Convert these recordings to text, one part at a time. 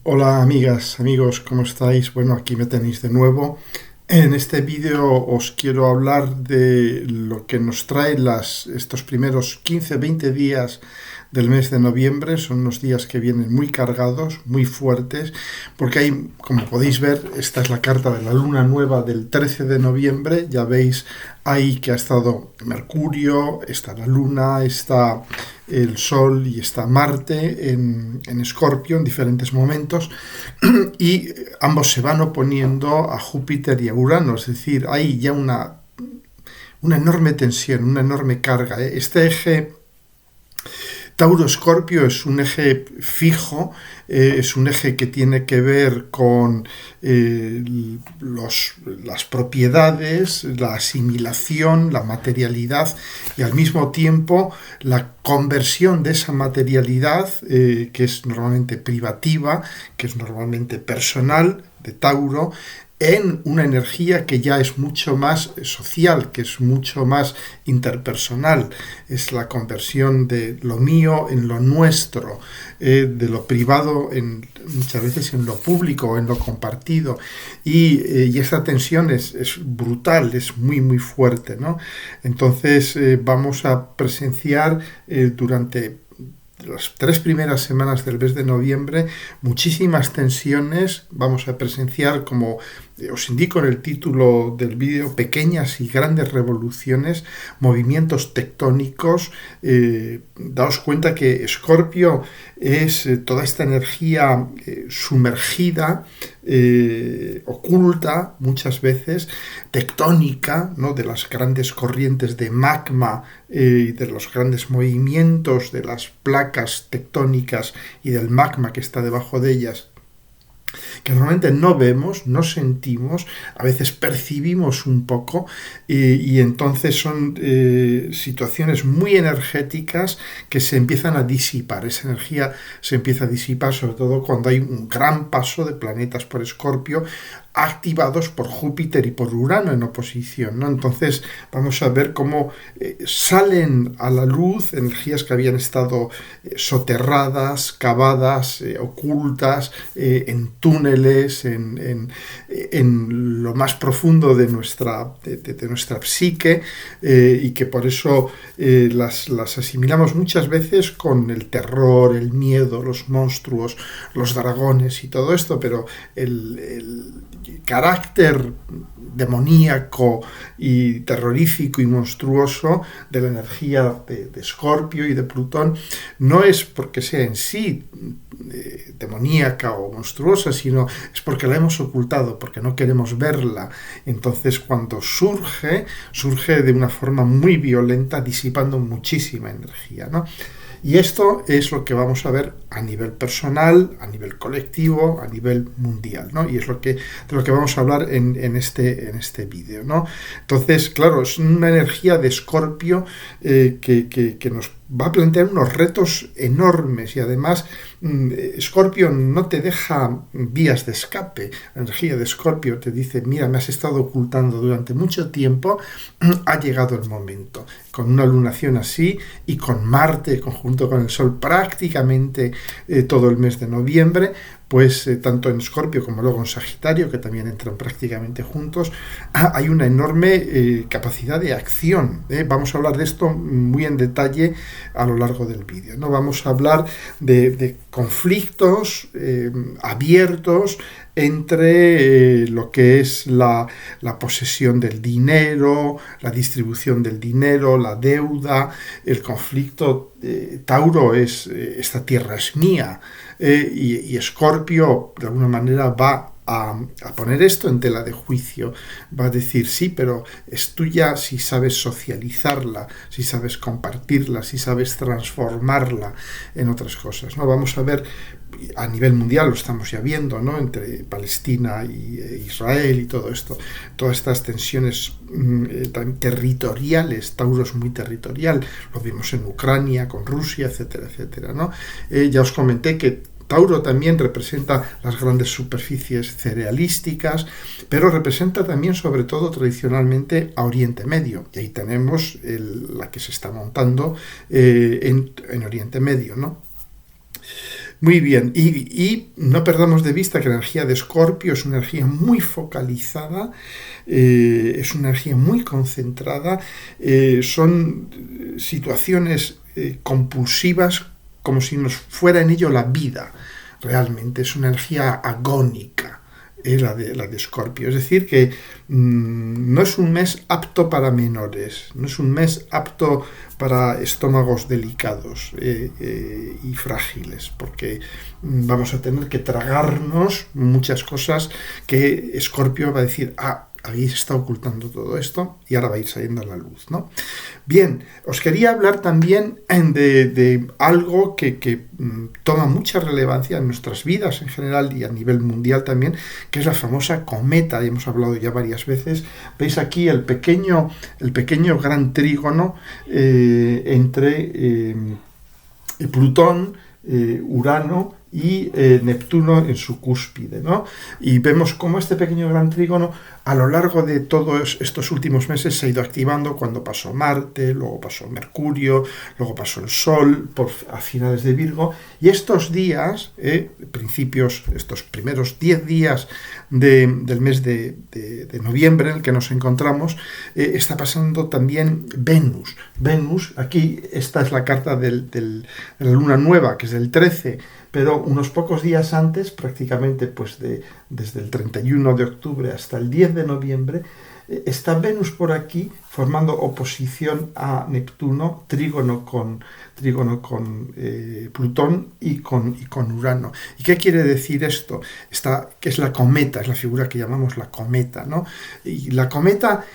Hola amigas, amigos, ¿cómo estáis? Bueno, aquí me tenéis de nuevo. En este vídeo os quiero hablar de lo que nos trae estos primeros 15-20 días del mes de noviembre. Son unos días que vienen muy cargados, muy fuertes, porque hay, como podéis ver, esta es la carta de la luna nueva del 13 de noviembre. Ya veis ahí que ha estado Mercurio, está la luna, está el Sol y está Marte en Escorpio en diferentes momentos, y ambos se van oponiendo a Júpiter y a Urano, es decir, hay ya una enorme tensión, una enorme carga. Este eje Tauro-Escorpio es un eje fijo, es un eje que tiene que ver con las propiedades, la asimilación, la materialidad y al mismo tiempo la conversión de esa materialidad, que es normalmente privativa, que es normalmente personal, de Tauro, en una energía que ya es mucho más social, que es mucho más interpersonal. Es la conversión de lo mío en lo nuestro, de lo privado muchas veces en lo público, en lo compartido. Y esta tensión es brutal, es muy, muy fuerte, ¿no? Entonces vamos a presenciar durante las 3 primeras semanas del mes de noviembre muchísimas tensiones. Vamos a presenciar, como os indico en el título del vídeo, pequeñas y grandes revoluciones, movimientos tectónicos. Daos cuenta que Escorpio es toda esta energía sumergida, oculta muchas veces, tectónica, ¿no? De las grandes corrientes de magma, de los grandes movimientos de las placas tectónicas y del magma que está debajo de ellas, que normalmente no vemos, no sentimos, a veces percibimos un poco, y entonces son situaciones muy energéticas que se empiezan a disipar. Esa energía se empieza a disipar sobre todo cuando hay un gran paso de planetas por Escorpio, activados por Júpiter y por Urano en oposición, ¿no? Entonces vamos a ver cómo salen a la luz energías que habían estado soterradas, cavadas, ocultas, en túneles, en lo más profundo de nuestra psique, y que por eso las asimilamos muchas veces con el terror, el miedo, los monstruos, los dragones y todo esto, pero el carácter demoníaco y terrorífico y monstruoso de la energía de Escorpio y de Plutón no es porque sea en sí demoníaca o monstruosa, sino es porque la hemos ocultado, porque no queremos verla. Entonces cuando surge de una forma muy violenta, disipando muchísima energía, ¿no? Y esto es lo que vamos a ver a nivel personal, a nivel colectivo, a nivel mundial, ¿no? Y es de lo que vamos a hablar en este vídeo, ¿no? Entonces, claro, es una energía de Escorpio que nos va a plantear unos retos enormes, y además Escorpio no te deja vías de escape. La energía de Escorpio te dice: mira, me has estado ocultando durante mucho tiempo, ha llegado el momento. Con una lunación así y con Marte conjunto con el Sol prácticamente todo el mes de noviembre, pues tanto en Escorpio como luego en Sagitario, que también entran prácticamente juntos, hay una enorme capacidad de acción. Vamos a hablar de esto muy en detalle a lo largo del vídeo, ¿no? Vamos a hablar de conflictos abiertos entre lo que es la posesión del dinero, la distribución del dinero, la deuda, el conflicto. Tauro es esta tierra es mía, y Escorpio de alguna manera va a poner esto en tela de juicio. Va a decir: sí, pero es tuya si sabes socializarla, si sabes compartirla, si sabes transformarla en otras cosas, ¿no? Vamos a ver a nivel mundial, lo estamos ya viendo, ¿no? Entre Palestina e Israel y todo esto, todas estas tensiones territoriales. Tauro es muy territorial, lo vimos en Ucrania, con Rusia, etcétera, etcétera, ¿no? Ya os comenté que Tauro también representa las grandes superficies cerealísticas, pero representa también, sobre todo tradicionalmente, a Oriente Medio. Y ahí tenemos la que se está montando en Oriente Medio, ¿no? Muy bien, y no perdamos de vista que la energía de Escorpio es una energía muy focalizada, es una energía muy concentrada, son situaciones compulsivas como si nos fuera en ello la vida. Realmente es una energía agónica, la de Escorpio. Es decir, que no es un mes apto para menores, no es un mes apto para estómagos delicados y frágiles, porque vamos a tener que tragarnos muchas cosas que Escorpio va a decir, ahí se está ocultando todo esto y ahora va a ir saliendo a la luz, ¿no? Bien, os quería hablar también de algo que toma mucha relevancia en nuestras vidas en general y a nivel mundial también, que es la famosa cometa, y hemos hablado ya varias veces. Veis aquí el pequeño gran trígono entre Plutón, Urano y Neptuno en su cúspide, ¿no? Y vemos cómo este pequeño gran trígono a lo largo de todos estos últimos meses se ha ido activando cuando pasó Marte, luego pasó Mercurio, luego pasó el Sol a finales de Virgo, y estos días, estos primeros 10 días del mes de noviembre en el que nos encontramos, está pasando también Venus. Venus, aquí esta es la carta de la luna nueva, que es del 13, pero unos pocos días antes, prácticamente pues desde el 31 de octubre hasta el 10 de noviembre, está Venus por aquí formando oposición a Neptuno, trígono con Plutón y con Urano. ¿Y qué quiere decir esto? Que es la cometa, es la figura que llamamos la cometa, ¿no? Y la cometa,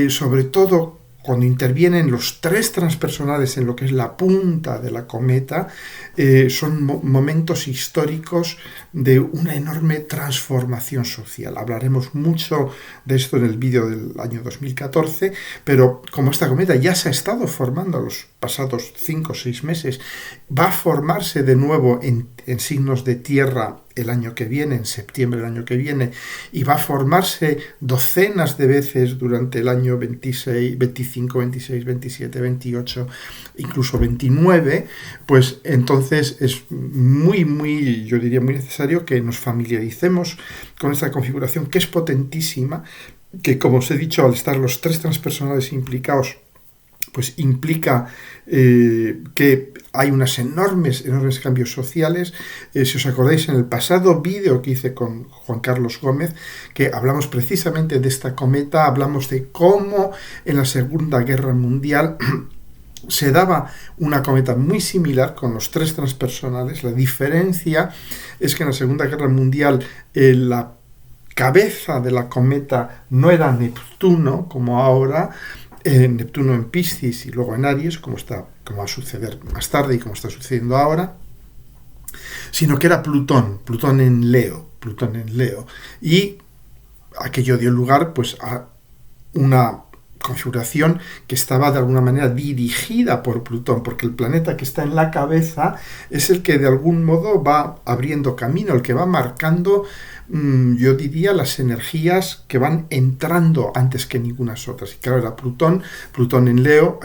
sobre todo cuando intervienen los tres transpersonales en lo que es la punta de la cometa, son momentos históricos de una enorme transformación social. Hablaremos mucho de esto en el vídeo del año 2014, pero como esta cometa ya se ha estado formando los pasados 5 o 6 meses, va a formarse de nuevo en signos de tierra el año que viene, en septiembre del año que viene, y va a formarse docenas de veces durante el año 26, 25, 26, 27, 28, incluso 29, pues entonces es muy, yo diría muy necesario que nos familiaricemos con esta configuración que es potentísima, que como os he dicho, al estar los tres transpersonales implicados, pues implica que hay unos enormes cambios sociales. Si os acordáis, en el pasado vídeo que hice con Juan Carlos Gómez, que hablamos precisamente de esta cometa, hablamos de cómo en la Segunda Guerra Mundial se daba una cometa muy similar con los tres transpersonales. La diferencia es que en la Segunda Guerra Mundial la cabeza de la cometa no era Neptuno, como ahora, Neptuno en Piscis y luego en Aries, como va a suceder más tarde y como está sucediendo ahora, sino que era Plutón en Leo, y aquello dio lugar pues a una configuración que estaba de alguna manera dirigida por Plutón, porque el planeta que está en la cabeza es el que de algún modo va abriendo camino, el que va marcando, yo diría, las energías que van entrando antes que ninguna otras. Y claro, era Plutón en Leo.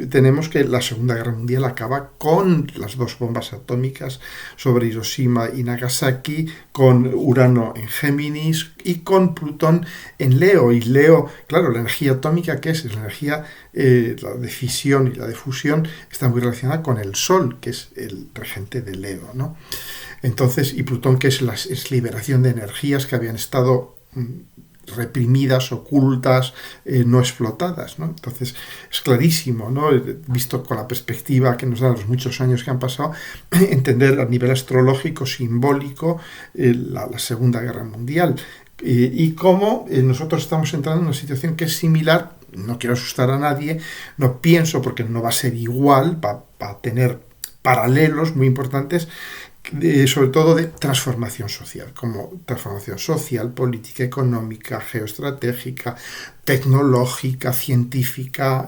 Tenemos que la Segunda Guerra Mundial acaba con las 2 bombas atómicas sobre Hiroshima y Nagasaki, con Urano en Géminis y con Plutón en Leo. Y Leo, claro, la energía atómica, ¿qué es? Es la energía, la de fisión y la de fusión, está muy relacionada con el Sol, que es el regente de Leo, ¿no? Entonces, y Plutón, que es liberación de energías que habían estado reprimidas, ocultas, no explotadas, ¿no? Entonces es clarísimo, ¿no? Visto con la perspectiva que nos da los muchos años que han pasado, entender a nivel astrológico, simbólico, la Segunda Guerra Mundial, y cómo nosotros estamos entrando en una situación que es similar. No quiero asustar a nadie, no pienso, porque no va a ser igual, va a tener paralelos muy importantes, sobre todo de transformación social, como transformación social, política, económica, geoestratégica, tecnológica, científica,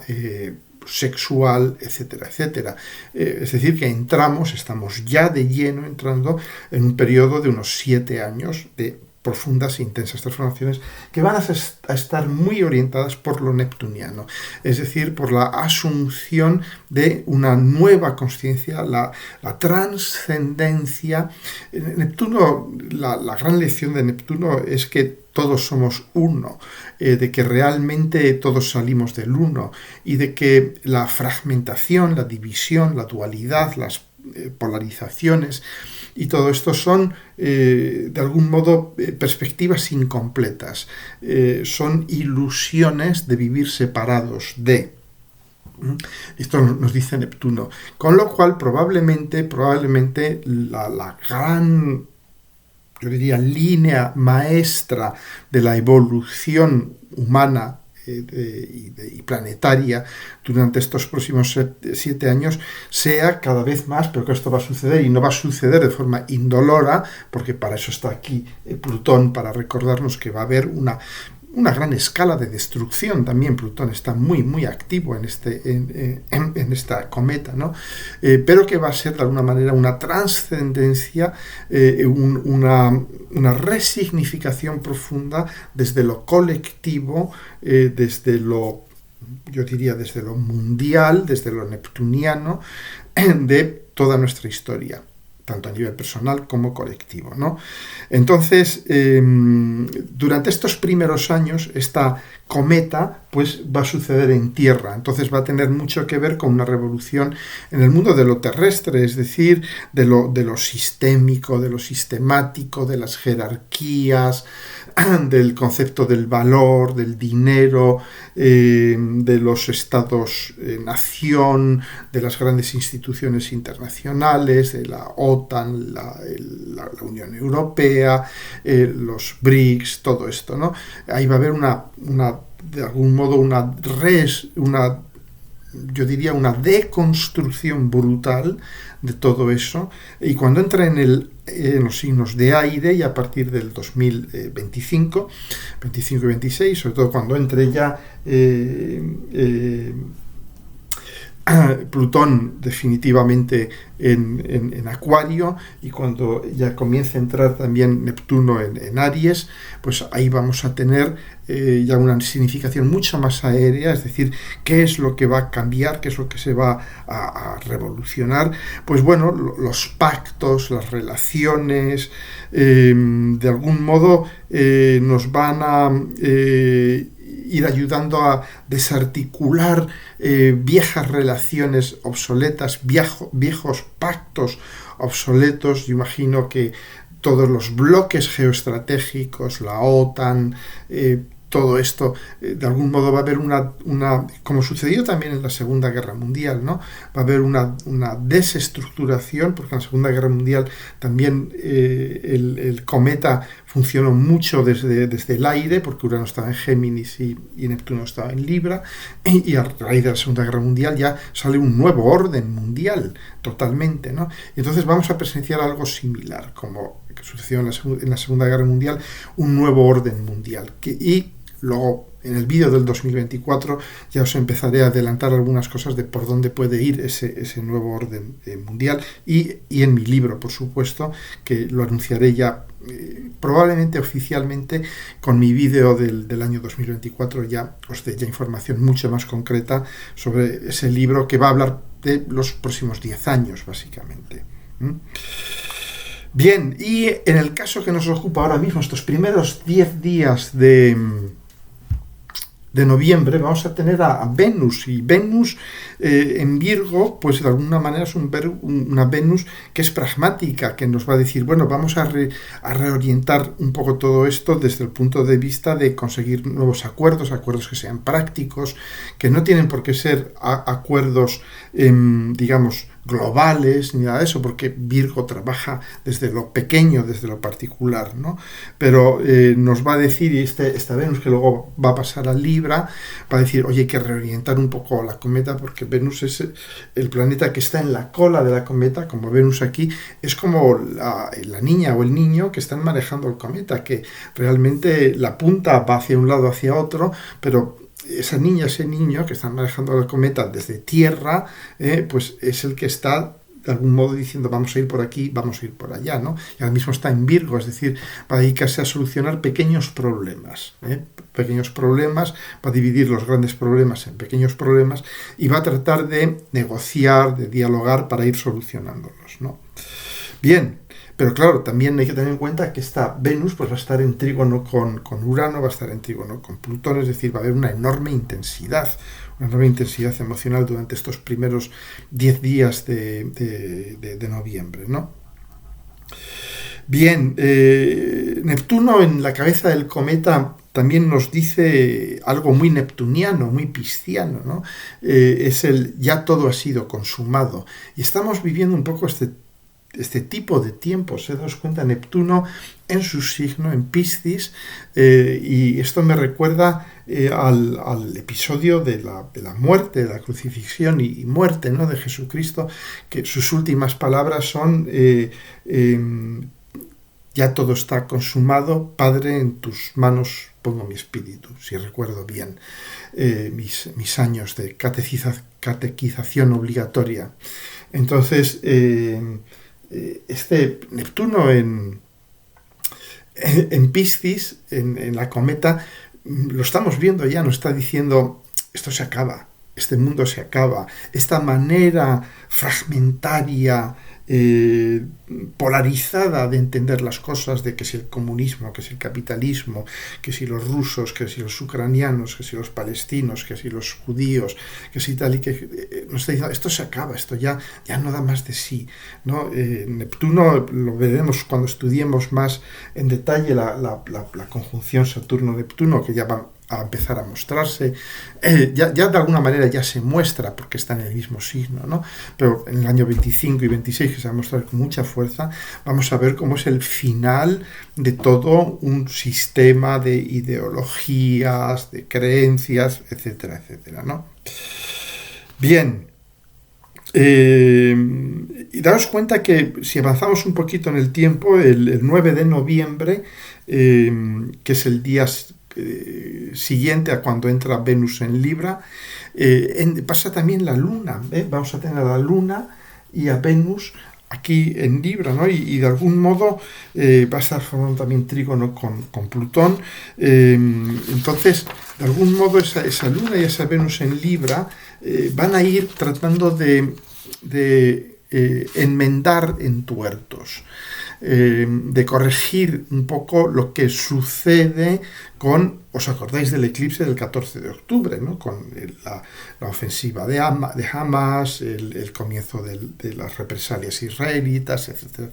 sexual, etcétera, etcétera. Es decir, que estamos ya de lleno entrando en un periodo de unos 7 años de profundas e intensas transformaciones que van a estar muy orientadas por lo neptuniano, es decir, por la asunción de una nueva conciencia, la trascendencia. Neptuno, la gran lección de Neptuno es que todos somos uno, de que realmente todos salimos del uno y de que la fragmentación, la división, la dualidad, las polarizaciones y todo esto son de algún modo perspectivas incompletas, son ilusiones de vivir separados de. Esto nos dice Neptuno, con lo cual probablemente la gran, yo diría, línea maestra de la evolución humana y planetaria durante estos próximos 7 años sea cada vez más, pero que esto va a suceder y no va a suceder de forma indolora, porque para eso está aquí Plutón, para recordarnos que va a haber una gran escala de destrucción. También Plutón está muy activo en esta cometa, ¿no? Pero que va a ser de alguna manera una trascendencia, una resignificación profunda desde lo colectivo, desde lo, yo diría, desde lo mundial, desde lo neptuniano, de toda nuestra historia, tanto a nivel personal como colectivo, ¿no? Entonces, durante estos primeros años, esta cometa pues va a suceder en Tierra, entonces va a tener mucho que ver con una revolución en el mundo de lo terrestre, es decir, de lo sistémico, de lo sistemático, de las jerarquías, del concepto del valor, del dinero, de los estados-nación, de las grandes instituciones internacionales, de la OTAN, la Unión Europea, los BRICS, todo esto, ¿no? Ahí va a haber de algún modo yo diría una deconstrucción brutal de todo eso, y cuando entra en los signos de aire, y a partir del 2025, 25 y 26, sobre todo cuando entre ya Plutón definitivamente en Acuario, y cuando ya comience a entrar también Neptuno en Aries, pues ahí vamos a tener ya una significación mucho más aérea, es decir, qué es lo que va a cambiar, qué es lo que se va a revolucionar. Pues bueno, los pactos, las relaciones, de algún modo nos van a ir ayudando a desarticular viejas relaciones obsoletas, viejos pactos obsoletos. Yo imagino que todos los bloques geoestratégicos, la OTAN, todo esto, de algún modo va a haber como sucedió también en la Segunda Guerra Mundial, ¿no? Va a haber una desestructuración, porque en la Segunda Guerra Mundial también el cometa funcionó mucho desde el aire, porque Urano estaba en Géminis y Neptuno estaba en Libra, y a raíz de la Segunda Guerra Mundial ya sale un nuevo orden mundial, totalmente, ¿no? Y entonces vamos a presenciar algo similar, como sucedió en la Segunda Guerra Mundial, un nuevo orden mundial. Y luego, en el vídeo del 2024, ya os empezaré a adelantar algunas cosas de por dónde puede ir ese nuevo orden mundial, y en mi libro, por supuesto, que lo anunciaré ya probablemente oficialmente con mi vídeo del año 2024, ya os dé ya información mucho más concreta sobre ese libro que va a hablar de los próximos 10 años, básicamente. Bien, y en el caso que nos ocupa ahora mismo, estos primeros 10 días de noviembre, vamos a tener a Venus, y Venus en Virgo, pues de alguna manera es una Venus que es pragmática, que nos va a decir, bueno, vamos a reorientar un poco todo esto desde el punto de vista de conseguir nuevos acuerdos que sean prácticos, que no tienen por qué ser acuerdos, digamos, globales, ni nada de eso, porque Virgo trabaja desde lo pequeño, desde lo particular, ¿no? Pero nos va a decir, y esta Venus que luego va a pasar a Libra, va a decir, oye, hay que reorientar un poco la cometa, porque Venus es el planeta que está en la cola de la cometa, como Venus aquí, es como la niña o el niño que están manejando el cometa, que realmente la punta va hacia un lado, hacia otro, pero esa niña, ese niño que están manejando la cometa desde Tierra, pues es el que está de algún modo diciendo vamos a ir por aquí, vamos a ir por allá, ¿no? Y ahora mismo está en Virgo, es decir, va a dedicarse a solucionar pequeños problemas, pequeños problemas, va a dividir los grandes problemas en pequeños problemas y va a tratar de negociar, de dialogar para ir solucionándolos, ¿no? Bien, pero claro, también hay que tener en cuenta que esta Venus pues va a estar en trígono con Urano, va a estar en trígono con Plutón, es decir, va a haber una enorme intensidad emocional durante estos primeros 10 días de noviembre, ¿no? Bien, Neptuno en la cabeza del cometa también nos dice algo muy neptuniano, muy pisciano, ¿no? Es el ya todo ha sido consumado. Y estamos viviendo un poco este tipo de tiempos. Se das cuenta, Neptuno en su signo, en Piscis, y esto me recuerda al episodio de la muerte, de la crucifixión y muerte, ¿no?, de Jesucristo, que sus últimas palabras son ya todo está consumado, Padre, en tus manos pongo mi espíritu, si recuerdo bien mis años de catequización obligatoria. Entonces, este Neptuno en Piscis, en la cometa, lo estamos viendo ya, nos está diciendo, esto se acaba, este mundo se acaba, esta manera fragmentaria, polarizada de entender las cosas, de que si el comunismo, que si el capitalismo, que si los rusos, que si los ucranianos, que si los palestinos, que si los judíos, que si tal, y que nos está diciendo, esto se acaba, esto ya no da más de sí, ¿no? Neptuno lo veremos cuando estudiemos más en detalle la conjunción Saturno-Neptuno, que ya va a empezar a mostrarse, ya de alguna manera ya se muestra porque está en el mismo signo, ¿no? Pero en el año 25 y 26, que se va a mostrar con mucha fuerza, vamos a ver cómo es el final de todo un sistema de ideologías, de creencias, etcétera, etcétera, ¿no? Bien, y daos cuenta que si avanzamos un poquito en el tiempo, el 9 de noviembre, que es el día siguiente a cuando entra Venus en Libra, pasa también la Luna, vamos a tener a la Luna y a Venus aquí en Libra, ¿no? Y de algún modo va a estar formando también trígono con Plutón. Entonces, de algún modo esa Luna y esa Venus en Libra van a ir tratando de enmendar entuertos, de corregir un poco lo que sucede con, ¿os acordáis del eclipse del 14 de octubre, ¿no?, con la ofensiva de Hamas, el comienzo de las represalias israelitas, etcétera,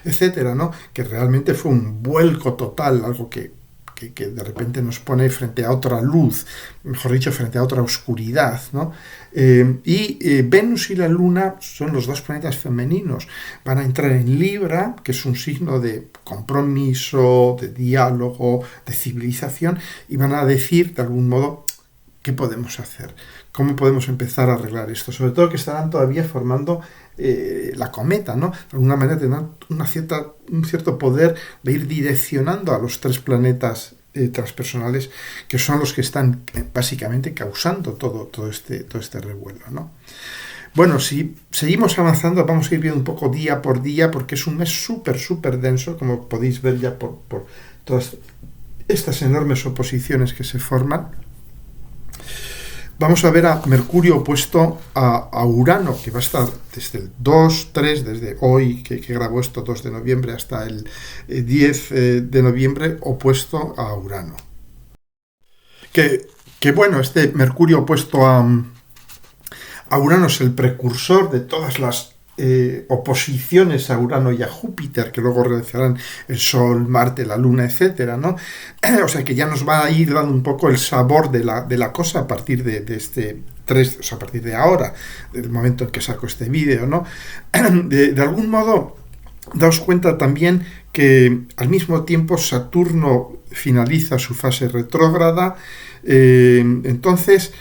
etcétera, ¿no?, que realmente fue un vuelco total, algo que de repente nos pone frente a otra luz, mejor dicho, frente a otra oscuridad, ¿no? Venus y la Luna son los dos planetas femeninos. Van a entrar en Libra, que es un signo de compromiso, de diálogo, de civilización, y van a decir, de algún modo, ¿qué podemos hacer? ¿Cómo podemos empezar a arreglar esto? Sobre todo que estarán todavía formando la cometa, ¿no? De alguna manera tendrán un cierto poder de ir direccionando a los tres planetas transpersonales, que son los que están básicamente causando todo este revuelo, ¿no? Bueno, si seguimos avanzando, vamos a ir viendo un poco día por día, porque es un mes súper denso, como podéis ver ya por todas estas enormes oposiciones que se forman. Vamos a ver a Mercurio opuesto a Urano, que va a estar desde el 2-3, desde hoy que grabo esto, 2 de noviembre, hasta el 10 de noviembre, opuesto a Urano. Que bueno, este Mercurio opuesto a Urano es el precursor de todas las oposiciones a Urano y a Júpiter, que luego realizarán el Sol, Marte, la Luna, etcétera, ¿no? O sea que ya nos va a ir dando un poco el sabor de la cosa a partir de este 3, o sea, a partir de ahora, del momento en que saco este vídeo, ¿no? De algún modo, daos cuenta también que al mismo tiempo Saturno finaliza su fase retrógrada, entonces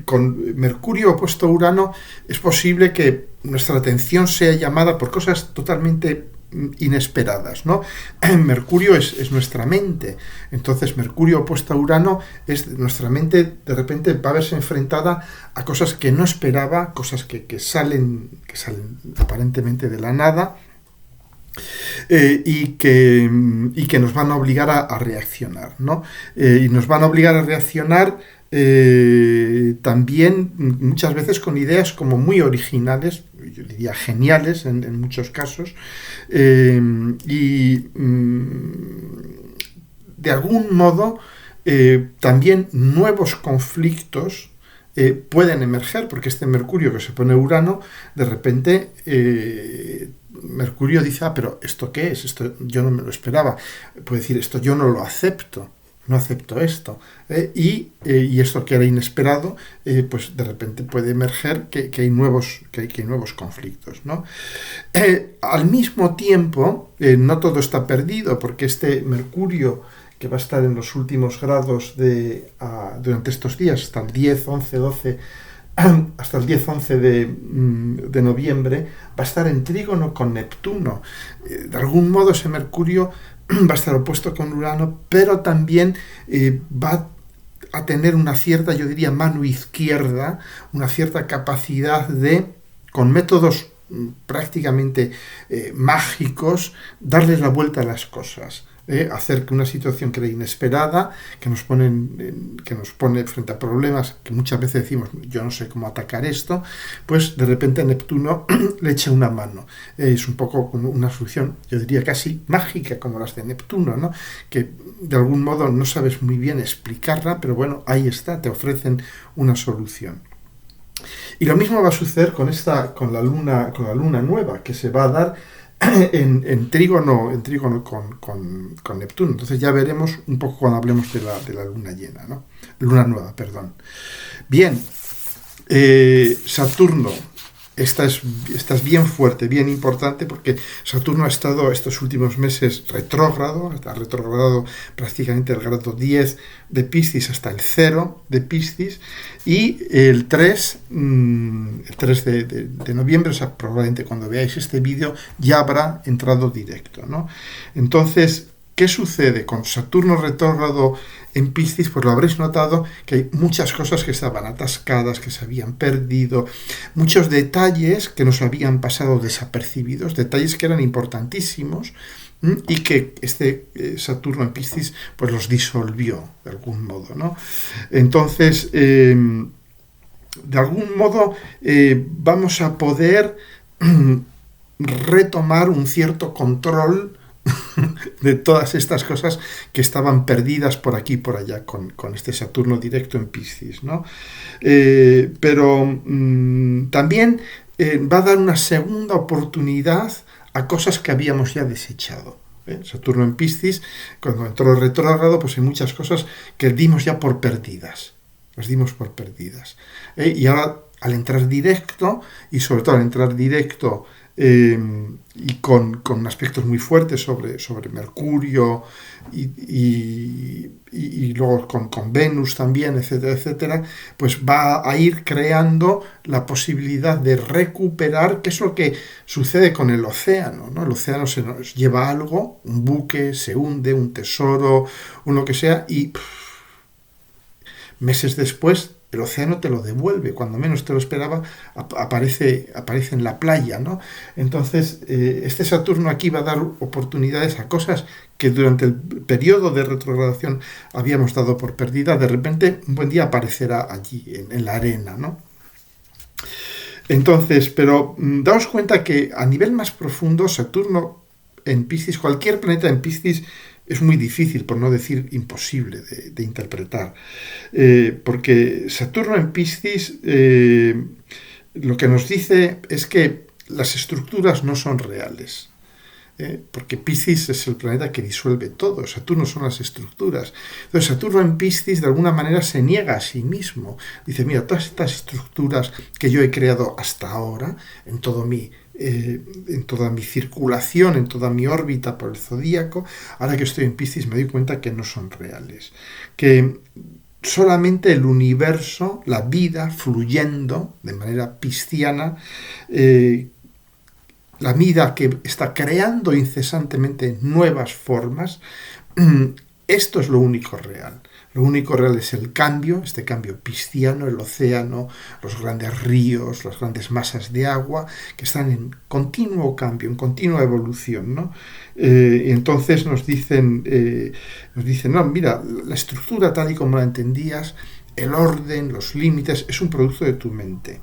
con Mercurio opuesto a Urano es posible que nuestra atención sea llamada por cosas totalmente inesperadas, ¿no? Mercurio es nuestra mente, entonces Mercurio opuesto a Urano es nuestra mente, de repente va a verse enfrentada a cosas que no esperaba, cosas que salen aparentemente de la nada, y que nos van a obligar a reaccionar, ¿no? Y nos van a obligar a reaccionar también muchas veces con ideas como muy originales, yo diría geniales en muchos casos, y de algún modo también nuevos conflictos pueden emerger, porque este Mercurio que se pone Urano, de repente Mercurio dice, pero ¿esto qué es? Esto yo no me lo esperaba. Puede decir, esto yo no lo acepto, no acepto esto. Y esto que era inesperado, pues de repente puede emerger que hay nuevos conflictos, ¿no? Al mismo tiempo, no todo está perdido, porque este Mercurio que va a estar en los últimos grados durante estos días, hasta el 10, 11, 12, hasta el 10-11 de noviembre, va a estar en trígono con Neptuno. De algún modo ese Mercurio va a estar opuesto con Urano, pero también va a tener una cierta, yo diría, mano izquierda, una cierta capacidad de, con métodos prácticamente mágicos, darles la vuelta a las cosas. Hacer que una situación que era inesperada, que nos pone frente a problemas que muchas veces decimos, yo no sé cómo atacar esto, pues de repente Neptuno le echa una mano. Es un poco como una solución, yo diría casi mágica, como las de Neptuno, ¿no? Que de algún modo no sabes muy bien explicarla, pero bueno, ahí está, te ofrecen una solución. Y lo mismo va a suceder con la luna nueva, que se va a dar en trígono con Neptuno. Entonces ya veremos un poco cuando hablemos de la luna llena, ¿no? Luna nueva, perdón. Bien, Saturno. Esta es bien fuerte, bien importante, porque Saturno ha estado estos últimos meses retrógrado, ha retrogradado prácticamente el grado 10 de Piscis hasta el 0 de Piscis, y el 3 de noviembre, o sea, probablemente cuando veáis este vídeo, ya habrá entrado directo, ¿no? Entonces, ¿qué sucede con Saturno retrógrado en Piscis? Pues lo habréis notado que hay muchas cosas que estaban atascadas, que se habían perdido, muchos detalles que nos habían pasado desapercibidos, detalles que eran importantísimos y que este Saturno en Piscis pues los disolvió de algún modo, ¿no? Entonces, de algún modo vamos a poder retomar un cierto control de todas estas cosas que estaban perdidas por aquí y por allá con este Saturno directo en Piscis, ¿no? Pero también va a dar una segunda oportunidad a cosas que habíamos ya desechado. Saturno en Piscis, cuando entró retrógrado, pues hay muchas cosas que dimos ya por perdidas. Las dimos por perdidas. Y ahora, al entrar directo, y sobre todo al entrar directo y con aspectos muy fuertes sobre Mercurio y luego con Venus también, etcétera, etcétera, pues va a ir creando la posibilidad de recuperar, que es lo que sucede con el océano, ¿no? El océano se nos lleva algo, un buque se hunde, un tesoro, lo que sea, y meses después el océano te lo devuelve, cuando menos te lo esperaba, aparece en la playa, ¿no? Entonces, este Saturno aquí va a dar oportunidades a cosas que durante el periodo de retrogradación habíamos dado por perdida. De repente, un buen día aparecerá allí, en la arena, ¿no? Entonces, pero daos cuenta que a nivel más profundo, Saturno en Piscis, cualquier planeta en Piscis, es muy difícil, por no decir imposible, de interpretar. Porque Saturno en Piscis lo que nos dice es que las estructuras no son reales. Porque Piscis es el planeta que disuelve todo, Saturno son las estructuras. Entonces Saturno en Piscis de alguna manera se niega a sí mismo. Dice, mira, todas estas estructuras que yo he creado hasta ahora, en toda mi circulación, en toda mi órbita por el zodíaco, ahora que estoy en Piscis me doy cuenta que no son reales. Que solamente el universo, la vida fluyendo de manera pisciana, la vida que está creando incesantemente nuevas formas, esto es lo único real. Lo único real es el cambio, este cambio pisciano, el océano, los grandes ríos, las grandes masas de agua, que están en continuo cambio, en continua evolución, ¿no? Entonces nos dicen, no, mira, la estructura tal y como la entendías, el orden, los límites, es un producto de tu mente.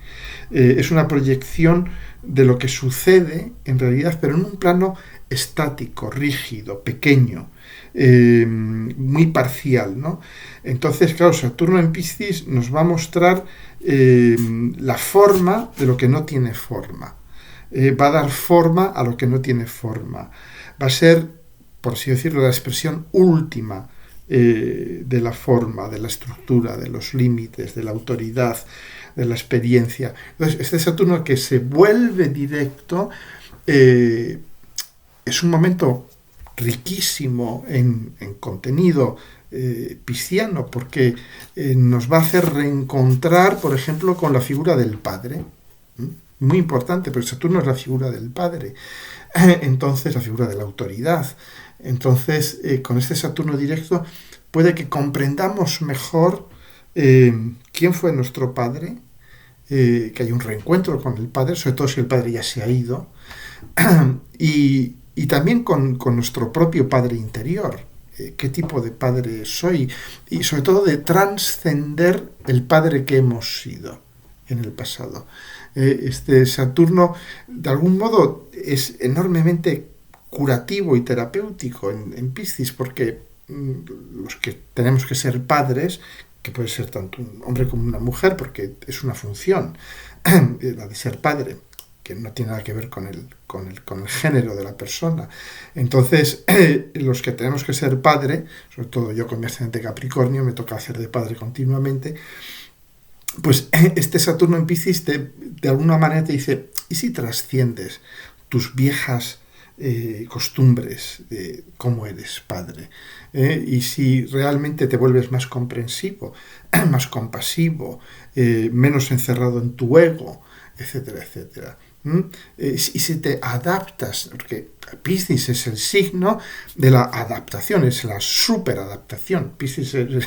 Es una proyección de lo que sucede en realidad, pero en un plano estático, rígido, pequeño, muy parcial, ¿no? Entonces, claro, Saturno en Piscis nos va a mostrar la forma de lo que no tiene forma. Va a dar forma a lo que no tiene forma. Va a ser, por así decirlo, la expresión última de la forma, de la estructura, de los límites, de la autoridad, de la experiencia. Entonces, este Saturno que se vuelve directo es un momento riquísimo en contenido pisciano, porque nos va a hacer reencontrar, por ejemplo, con la figura del padre. Muy importante, pero Saturno es la figura del padre. Entonces, la figura de la autoridad. Entonces, con este Saturno directo, puede que comprendamos mejor quién fue nuestro padre, que hay un reencuentro con el padre, sobre todo si el padre ya se ha ido, y también con nuestro propio padre interior. ¿Qué tipo de padre soy? Y sobre todo de trascender el padre que hemos sido en el pasado. Este Saturno, de algún modo, es enormemente curativo y terapéutico en Piscis, porque los que tenemos que ser padres, que puede ser tanto un hombre como una mujer, porque es una función, la de ser padre, que no tiene nada que ver con el género de la persona. Entonces, los que tenemos que ser padre, sobre todo yo con mi ascendente Capricornio, me toca hacer de padre continuamente, pues este Saturno en Piscis de alguna manera te dice, ¿y si trasciendes tus viejas costumbres de cómo eres padre? Y si realmente te vuelves más comprensivo, más compasivo, menos encerrado en tu ego, etcétera, etcétera. Y si te adaptas, porque Piscis es el signo de la adaptación, es la superadaptación. Piscis es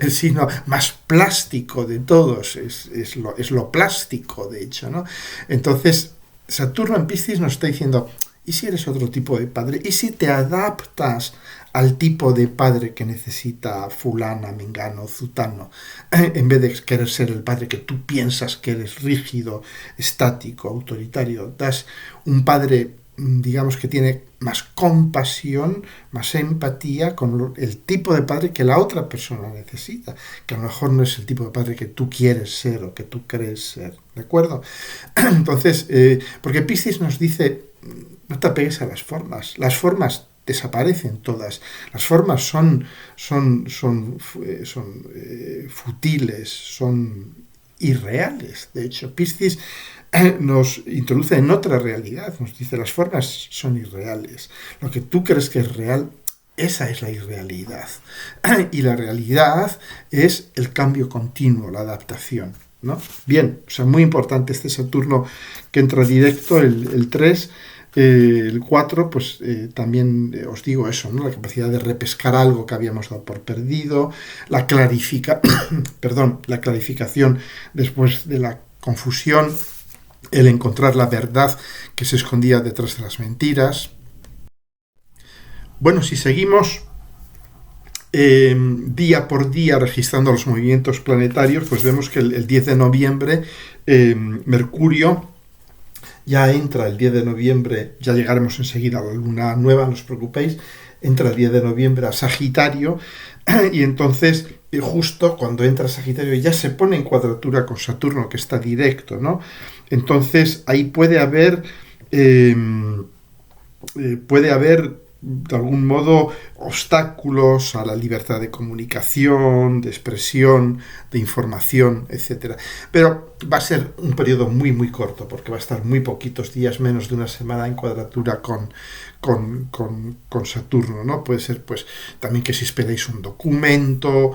el signo más plástico de todos, es lo plástico, de hecho, ¿no? Entonces, Saturno en Piscis nos está diciendo, ¿y si eres otro tipo de padre? ¿Y si te adaptas al tipo de padre que necesita fulana, mengano, zutano, en vez de querer ser el padre que tú piensas que eres rígido, estático, autoritario? Das un padre, digamos, que tiene más compasión, más empatía con el tipo de padre que la otra persona necesita, que a lo mejor no es el tipo de padre que tú quieres ser o que tú crees ser, ¿de acuerdo? Entonces, porque Piscis nos dice, no te apegues a las formas desaparecen todas, las formas son futiles, son irreales. De hecho, Piscis nos introduce en otra realidad, nos dice las formas son irreales, lo que tú crees que es real, esa es la irrealidad, y la realidad es el cambio continuo, la adaptación, ¿no? Bien, o sea, muy importante este Saturno que entra directo, el 3. El 4, pues también os digo eso, ¿no? La capacidad de repescar algo que habíamos dado por perdido, la clarificación después de la confusión, el encontrar la verdad que se escondía detrás de las mentiras. Bueno, si seguimos día por día registrando los movimientos planetarios, pues vemos que el 10 de noviembre Mercurio ya entra el 10 de noviembre, ya llegaremos enseguida a la luna nueva, no os preocupéis, entra el 10 de noviembre a Sagitario, y entonces justo cuando entra Sagitario ya se pone en cuadratura con Saturno, que está directo, ¿no? Entonces ahí puede haber de algún modo obstáculos a la libertad de comunicación, de expresión, de información, etc. Pero va a ser un periodo muy muy corto, porque va a estar muy poquitos días, menos de una semana en cuadratura con con Saturno, ¿no? Puede ser, pues, también que si esperáis un documento,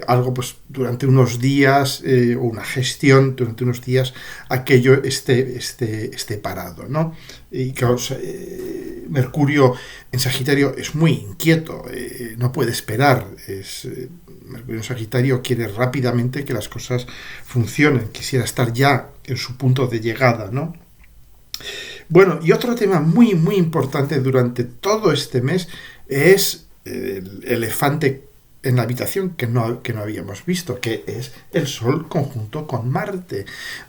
algo, pues, durante unos días, o una gestión durante unos días, aquello esté parado, ¿no? Y que Mercurio en Sagitario es muy inquieto, no puede esperar, Mercurio en Sagitario quiere rápidamente que las cosas funcionen, quisiera estar ya en su punto de llegada, ¿no? Bueno, y otro tema muy, muy importante durante todo este mes es el elefante en la habitación que no habíamos visto, que es el Sol conjunto con Marte.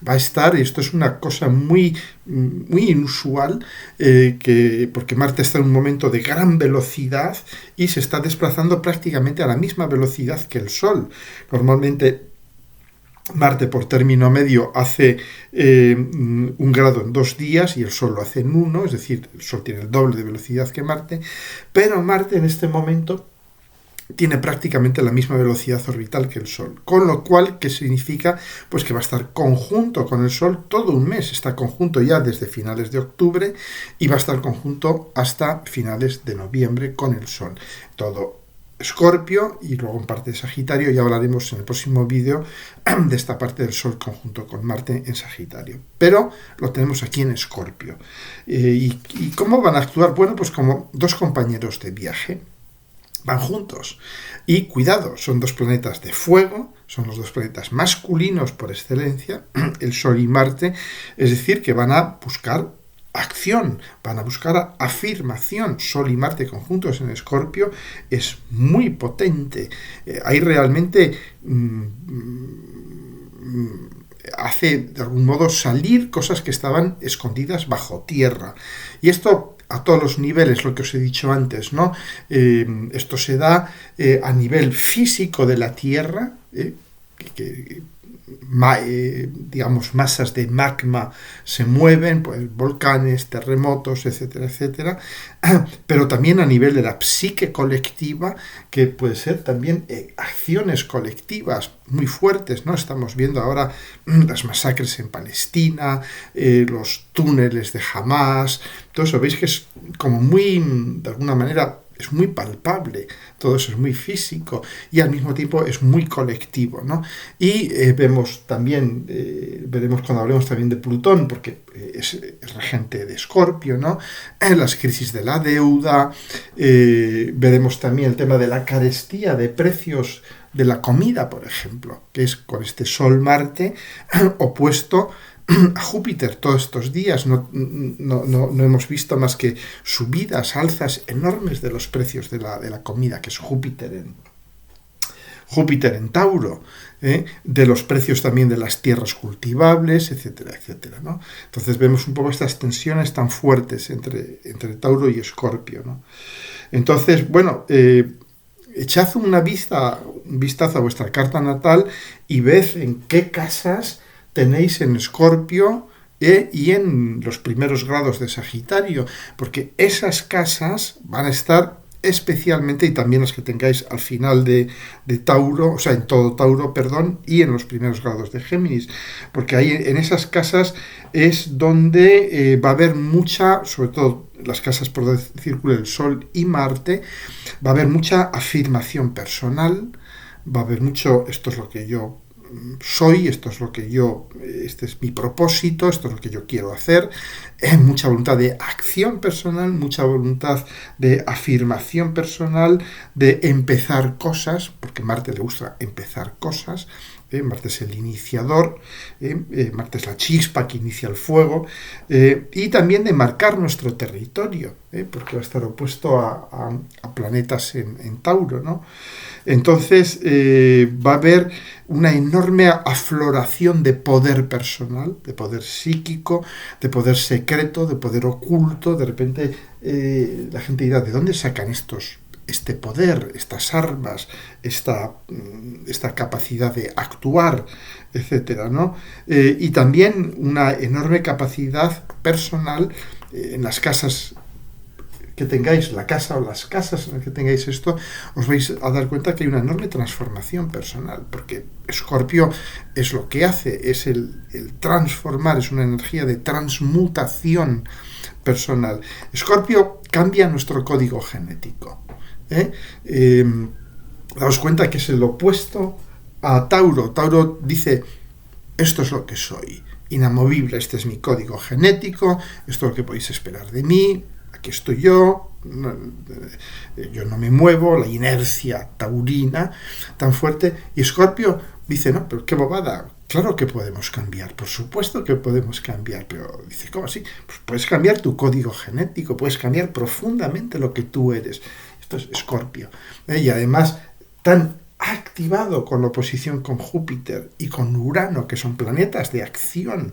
Va a estar, y esto es una cosa muy, muy inusual, porque Marte está en un momento de gran velocidad y se está desplazando prácticamente a la misma velocidad que el Sol. Normalmente Marte por término medio hace 1 grado en 2 días y el Sol lo hace en 1, es decir, el Sol tiene el doble de velocidad que Marte, pero Marte en este momento tiene prácticamente la misma velocidad orbital que el Sol, con lo cual, ¿qué significa? Pues que va a estar conjunto con el Sol todo un mes, está conjunto ya desde finales de octubre y va a estar conjunto hasta finales de noviembre con el Sol. Todo Escorpio y luego en parte de Sagitario, ya hablaremos en el próximo vídeo de esta parte del Sol conjunto con Marte en Sagitario, pero lo tenemos aquí en Escorpio. ¿Y cómo van a actuar? Bueno, pues como dos compañeros de viaje, van juntos. Y cuidado, son dos planetas de fuego, son los dos planetas masculinos por excelencia, el Sol y Marte, es decir, que van a buscar acción, van a buscar afirmación. Sol y Marte conjuntos en Escorpio es muy potente. Hay realmente hace de algún modo salir cosas que estaban escondidas bajo tierra. Y esto a todos los niveles, lo que os he dicho antes, ¿no? Esto se da a nivel físico de la Tierra, digamos, masas de magma se mueven, pues volcanes, terremotos, etcétera, etcétera, pero también a nivel de la psique colectiva, que puede ser también acciones colectivas muy fuertes, ¿no? Estamos viendo ahora las masacres en Palestina, los túneles de Hamas, todo eso, veis que es como muy, de alguna manera, es muy palpable, todo eso es muy físico y al mismo tiempo es muy colectivo, ¿no? Y vemos también, veremos cuando hablemos también de Plutón, porque es regente de Escorpio, ¿no? Las crisis de la deuda, veremos también el tema de la carestía de precios de la comida, por ejemplo, que es con este Sol-Marte opuesto a Júpiter. Todos estos días no hemos visto más que subidas, alzas enormes de los precios de la comida, que es Júpiter en Tauro, de los precios también de las tierras cultivables, etcétera, etcétera, ¿no? Entonces vemos un poco estas tensiones tan fuertes entre Tauro y Escorpio, ¿no? Entonces, bueno, echad un vistazo a vuestra carta natal y ved en qué casas tenéis en Escorpio y en los primeros grados de Sagitario, porque esas casas van a estar especialmente, y también las que tengáis al final de Tauro, o sea, en todo Tauro, perdón, y en los primeros grados de Géminis, porque ahí en esas casas es donde va a haber mucha, sobre todo las casas por el círculo del Sol y Marte, va a haber mucha afirmación personal, va a haber mucho, esto es lo que yo soy, esto es lo que este es mi propósito, esto es lo que yo quiero hacer, mucha voluntad de acción personal, mucha voluntad de afirmación personal, de empezar cosas, porque a Marte le gusta empezar cosas, Marte es el iniciador, Marte es la chispa que inicia el fuego, y también de marcar nuestro territorio, porque va a estar opuesto a planetas en Tauro, ¿no? Entonces va a haber una enorme afloración de poder personal, de poder psíquico, de poder secreto, de poder oculto. De repente la gente dirá, ¿de dónde sacan este poder, estas armas, esta capacidad de actuar, etcétera, ¿no? Y también una enorme capacidad personal en las casas que tengáis la casa o las casas en las que tengáis esto, os vais a dar cuenta que hay una enorme transformación personal, porque Escorpio es lo que hace, es el transformar, es una energía de transmutación personal. Escorpio cambia nuestro código genético. Daos cuenta que es el opuesto a Tauro. Tauro dice, esto es lo que soy, inamovible, este es mi código genético, esto es lo que podéis esperar de mí, aquí estoy yo no me muevo, la inercia taurina tan fuerte. Y Escorpio dice, no, pero qué bobada, claro que podemos cambiar, por supuesto que podemos cambiar, pero dice, ¿cómo así? Pues puedes cambiar tu código genético, puedes cambiar profundamente lo que tú eres. Esto es Escorpio. Y además, tan activado con la oposición con Júpiter y con Urano, que son planetas de acción,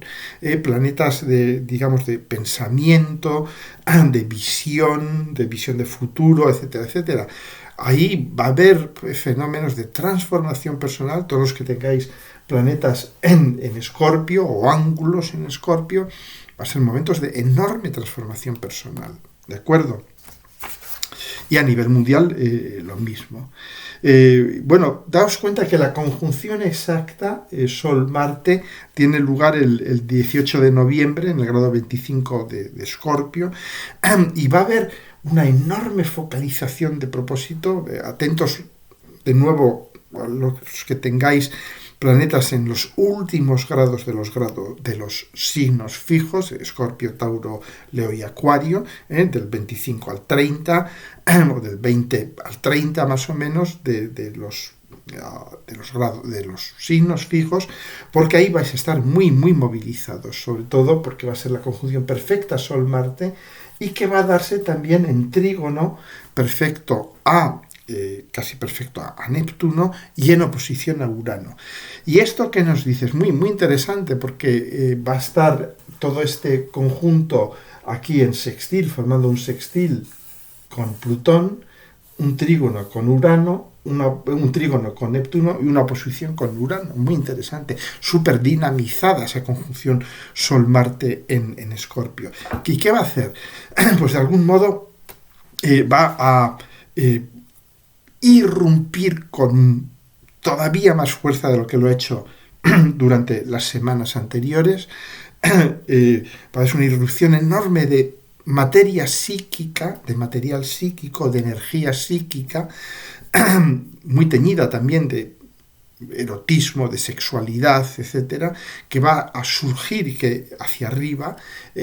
planetas de, digamos, de pensamiento, de visión de futuro, etcétera, etcétera. Ahí va a haber fenómenos de transformación personal. Todos los que tengáis planetas en Escorpio o ángulos en Escorpio, va a ser momentos de enorme transformación personal, ¿de acuerdo? Y a nivel mundial lo mismo. Bueno, daos cuenta que la conjunción exacta Sol-Marte tiene lugar el 18 de noviembre en el grado 25 de Escorpio, y va a haber una enorme focalización de propósito. Atentos de nuevo a los que tengáis planetas en los últimos grados de los signos fijos, Escorpio, Tauro, Leo y Acuario, del 25 al 30, o del 20 al 30 más o menos, de los signos fijos, porque ahí vais a estar muy, muy movilizados, sobre todo porque va a ser la conjunción perfecta Sol-Marte, y que va a darse también en trígono perfecto casi perfecto a Neptuno y en oposición a Urano. Y esto que nos dice es muy, muy interesante, porque va a estar todo este conjunto aquí en sextil, formando un sextil con Plutón, un trígono con Urano, un trígono con Neptuno y una oposición con Urano. Muy interesante, súper dinamizada esa conjunción Sol-Marte en Escorpio. ¿Y qué va a hacer? Pues de algún modo va a irrumpir con todavía más fuerza de lo que lo ha hecho durante las semanas anteriores. Va a haber una irrupción enorme de materia psíquica, de material psíquico, de energía psíquica, muy teñida también de erotismo, de sexualidad, etcétera, que va a surgir que hacia arriba,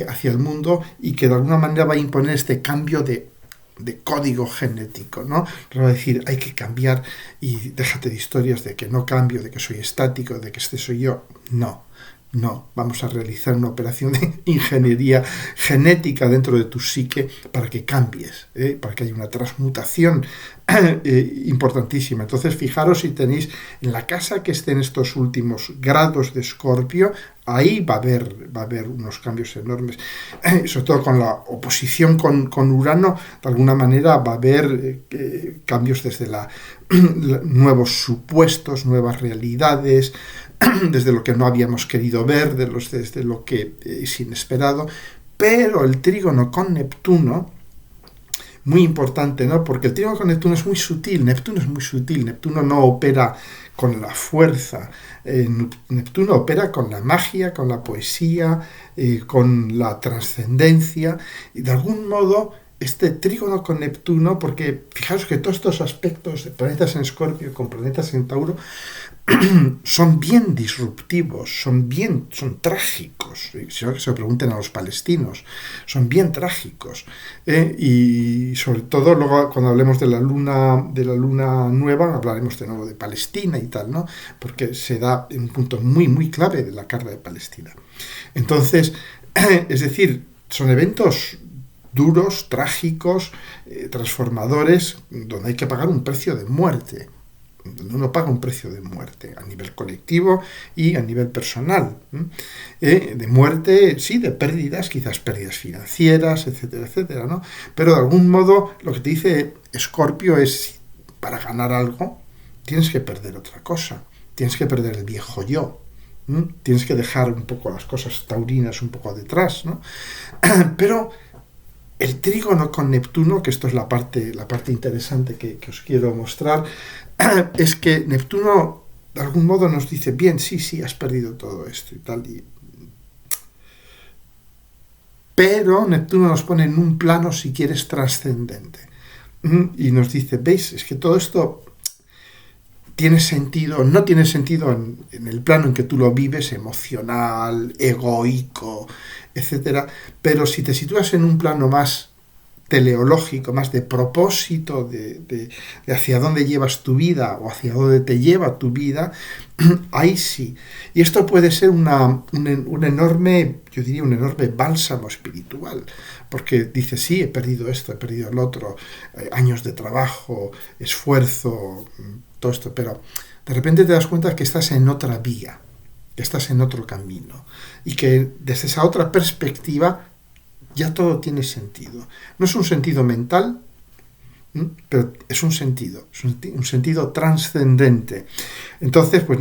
hacia el mundo, y que de alguna manera va a imponer este cambio de código genético, ¿no? Nos va a decir, hay que cambiar, y déjate de historias de que no cambio, de que soy estático, de que este soy yo. No, vamos a realizar una operación de ingeniería genética dentro de tu psique para que cambies, para que haya una transmutación importantísima. Entonces, fijaros si tenéis en la casa que esté en estos últimos grados de Escorpio, ahí va a haber unos cambios enormes, sobre todo con la oposición con Urano. De alguna manera va a haber cambios desde nuevos supuestos, nuevas realidades, desde lo que no habíamos querido ver, desde lo que es inesperado. Pero el trígono con Neptuno, muy importante, ¿no? Porque el trígono con Neptuno es muy sutil. Neptuno es muy sutil. Neptuno no opera con la fuerza. Neptuno opera con la magia, con la poesía, con la trascendencia. Y de algún modo, este trígono con Neptuno, porque fijaros que todos estos aspectos de planetas en Escorpio con planetas en Tauro son bien disruptivos, son trágicos. Si no, que se lo pregunten a los palestinos, son bien trágicos. Y sobre todo luego cuando hablemos de la luna nueva, hablaremos de nuevo de Palestina y tal, ¿no? Porque se da en un punto muy, muy clave de la carga de Palestina. Entonces, es decir, son eventos duros, trágicos, transformadores, donde hay que pagar un precio de muerte. Uno paga un precio de muerte a nivel colectivo y a nivel personal, de muerte, sí, de pérdidas, quizás pérdidas financieras, etcétera, etcétera, ¿no? Pero de algún modo lo que te dice Escorpio es, para ganar algo tienes que perder otra cosa, tienes que perder el viejo yo, tienes que dejar un poco las cosas taurinas un poco detrás, ¿no? Pero el trígono con Neptuno, que esto es la parte interesante que os quiero mostrar, es que Neptuno de algún modo nos dice, bien, sí, sí, has perdido todo esto y tal, pero Neptuno nos pone en un plano, si quieres, trascendente. Y nos dice, ¿veis? Es que todo esto tiene sentido, no tiene sentido en el plano en que tú lo vives, emocional, egoico, etcétera, pero si te sitúas en un plano más teleológico, más de propósito, de hacia dónde llevas tu vida o hacia dónde te lleva tu vida, ahí sí. Y esto puede ser un enorme, yo diría, un enorme bálsamo espiritual, porque dices, sí, he perdido esto, he perdido el otro, años de trabajo, esfuerzo, todo esto, pero de repente te das cuenta que estás en otra vía, que estás en otro camino, y que desde esa otra perspectiva ya todo tiene sentido. No es un sentido mental, pero es un sentido trascendente. Entonces, pues,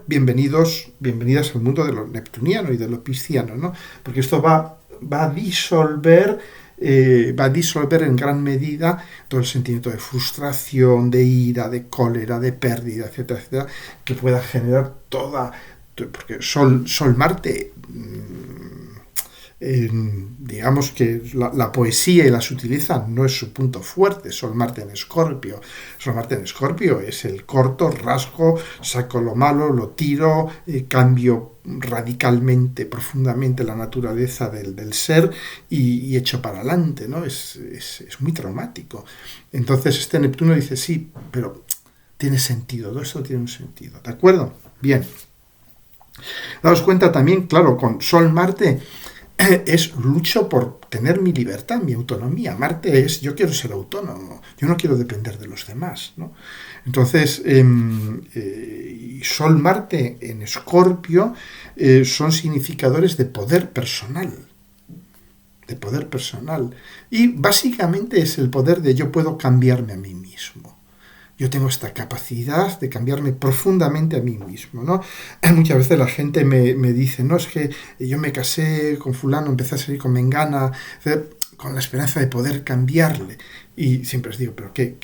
bienvenidas al mundo de lo neptuniano y de lo pisciano, ¿no? Porque esto va a disolver en gran medida todo el sentimiento de frustración, de ira, de cólera, de pérdida, etcétera, etcétera, que pueda generar porque Sol-Marte, digamos que la poesía y la sutileza no es su punto fuerte. Sol-Marte en Escorpio. Sol-Marte en Escorpio es el corto, rasgo, saco lo malo, lo tiro, cambio radicalmente, profundamente la naturaleza del ser y echo para adelante, ¿no? Es muy traumático. Entonces este Neptuno dice, sí, pero tiene sentido, todo esto tiene un sentido, ¿de acuerdo? Bien. Daos cuenta también, claro, con Sol-Marte es lucho por tener mi libertad, mi autonomía. Marte es, yo quiero ser autónomo, yo no quiero depender de los demás, ¿no? Entonces, Sol-Marte en Escorpio son significadores de poder personal. De poder personal. Y básicamente es el poder de yo puedo cambiarme a mí mismo. Yo tengo esta capacidad de cambiarme profundamente a mí mismo, ¿no? Muchas veces la gente me dice, no, es que yo me casé con fulano, empecé a salir con mengana, con la esperanza de poder cambiarle. Y siempre les digo, pero qué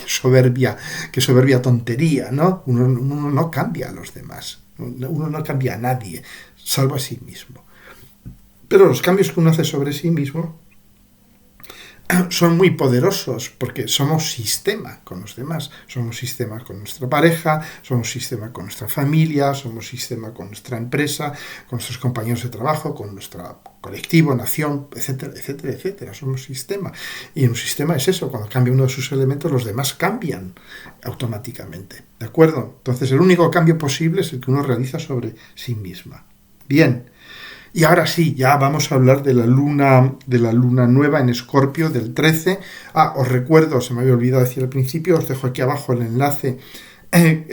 soberbia tontería, ¿no? Uno no cambia a los demás, uno no cambia a nadie, salvo a sí mismo. Pero los cambios que uno hace sobre sí mismo son muy poderosos porque somos sistema con los demás, somos sistema con nuestra pareja, somos sistema con nuestra familia, somos sistema con nuestra empresa, con nuestros compañeros de trabajo, con nuestro colectivo, nación, etcétera, etcétera, etcétera. Somos sistema. Y en un sistema es eso, cuando cambia uno de sus elementos, los demás cambian automáticamente. ¿De acuerdo? Entonces el único cambio posible es el que uno realiza sobre sí misma. Bien. Y ahora sí, ya vamos a hablar de la luna nueva en Escorpio del 13. Os recuerdo, se me había olvidado decir al principio, os dejo aquí abajo el enlace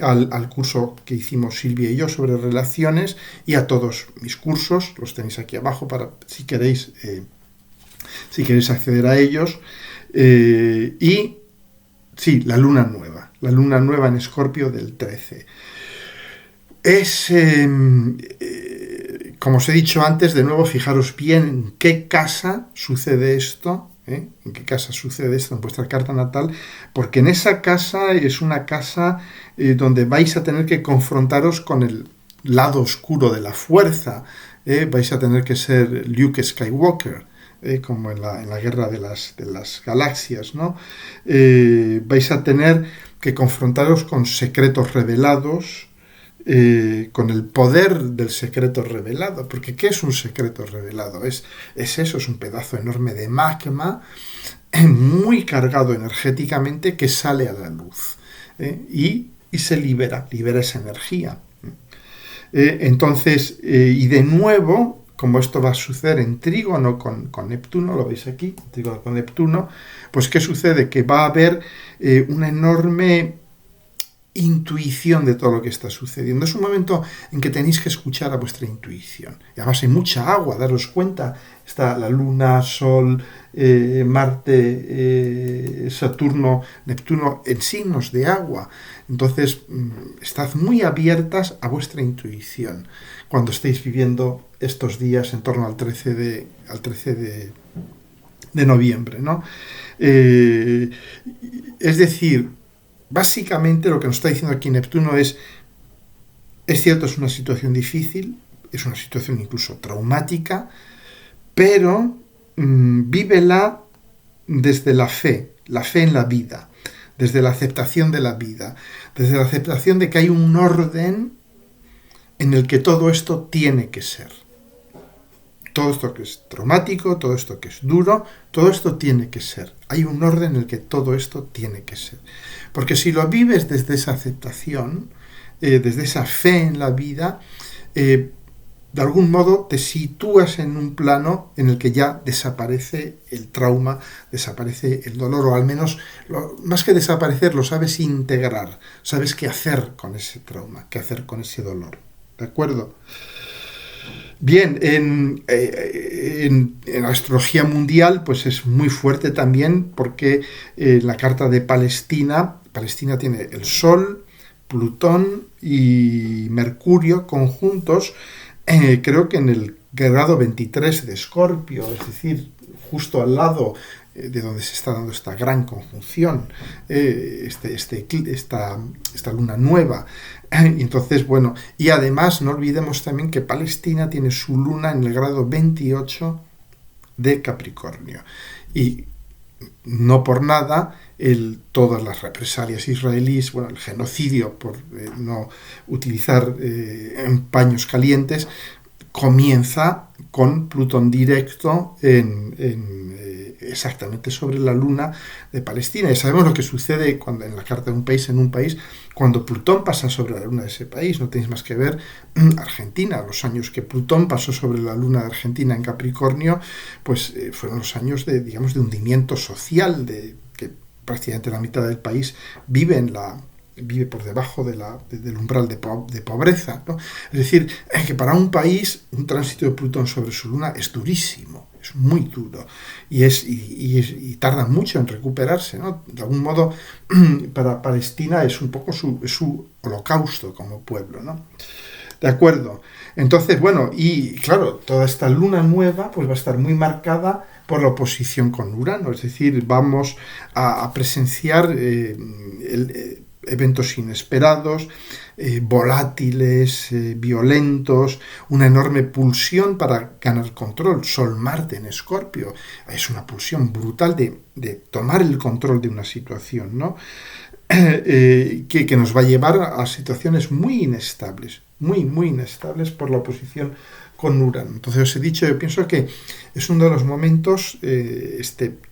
al curso que hicimos Silvia y yo sobre relaciones y a todos mis cursos, los tenéis aquí abajo para si queréis acceder a ellos. Y sí, la luna nueva en Escorpio del 13. Es... como os he dicho antes, de nuevo, fijaros bien en qué casa sucede esto, en qué casa sucede esto en vuestra carta natal, porque en esa casa es una casa donde vais a tener que confrontaros con el lado oscuro de la fuerza, vais a tener que ser Luke Skywalker, como en la guerra de las galaxias, ¿no? Vais a tener que confrontaros con secretos revelados, con el poder del secreto revelado, porque ¿qué es un secreto revelado? Es eso, es un pedazo enorme de magma muy cargado energéticamente que sale a la luz y se libera esa energía. Entonces, y de nuevo, como esto va a suceder en trígono con Neptuno, lo veis aquí, trígono con Neptuno, pues ¿qué sucede? Que va a haber una enorme intuición de todo lo que está sucediendo. Es un momento en que tenéis que escuchar a vuestra intuición. Y además hay mucha agua, daros cuenta. Está la Luna, Sol, Marte, Saturno, Neptuno en signos de agua. Entonces, estad muy abiertas a vuestra intuición cuando estéis viviendo estos días en torno al 13 de noviembre, ¿no? Es decir, básicamente lo que nos está diciendo aquí Neptuno es cierto, es una situación difícil, es una situación incluso traumática, pero vívela desde la fe en la vida, desde la aceptación de la vida, desde la aceptación de que hay un orden en el que todo esto tiene que ser. Todo esto que es traumático, todo esto que es duro, todo esto tiene que ser. Hay un orden en el que todo esto tiene que ser. Porque si lo vives desde esa aceptación, desde esa fe en la vida, de algún modo te sitúas en un plano en el que ya desaparece el trauma, desaparece el dolor, o al menos, más que desaparecer, lo sabes integrar, sabes qué hacer con ese trauma, qué hacer con ese dolor. ¿De acuerdo? Bien, en la astrología mundial pues es muy fuerte también porque la carta de Palestina tiene el Sol, Plutón y Mercurio conjuntos, creo que en el grado 23 de Escorpio, es decir, justo al lado de donde se está dando esta gran conjunción, esta luna nueva. Y entonces, bueno, y además no olvidemos también que Palestina tiene su luna en el grado 28 de Capricornio. Y no por nada todas las represalias israelíes, bueno, el genocidio por no utilizar paños calientes, comienza con Plutón directo exactamente sobre la luna de Palestina. Y sabemos lo que sucede cuando en la carta de un país, en un país, cuando Plutón pasa sobre la luna de ese país. No tenéis más que ver Argentina. Los años que Plutón pasó sobre la luna de Argentina en Capricornio, pues fueron los años de, digamos, de hundimiento social, de que prácticamente la mitad del país vive por debajo del umbral de pobreza, ¿no? Es decir, que para un país un tránsito de Plutón sobre su luna es durísimo, es muy duro y tarda mucho en recuperarse, ¿no? De algún modo, para Palestina es un poco su holocausto como pueblo, ¿no? ¿De acuerdo? Entonces, bueno, y claro, toda esta luna nueva pues va a estar muy marcada por la oposición con Urano, es decir, vamos a presenciar eventos inesperados, volátiles, violentos, una enorme pulsión para ganar control. Sol-Marte en Escorpio es una pulsión brutal de tomar el control de una situación, ¿no? Que nos va a llevar a situaciones muy inestables, muy inestables por la oposición con Urano. Entonces os he dicho, yo pienso que es uno de los momentos,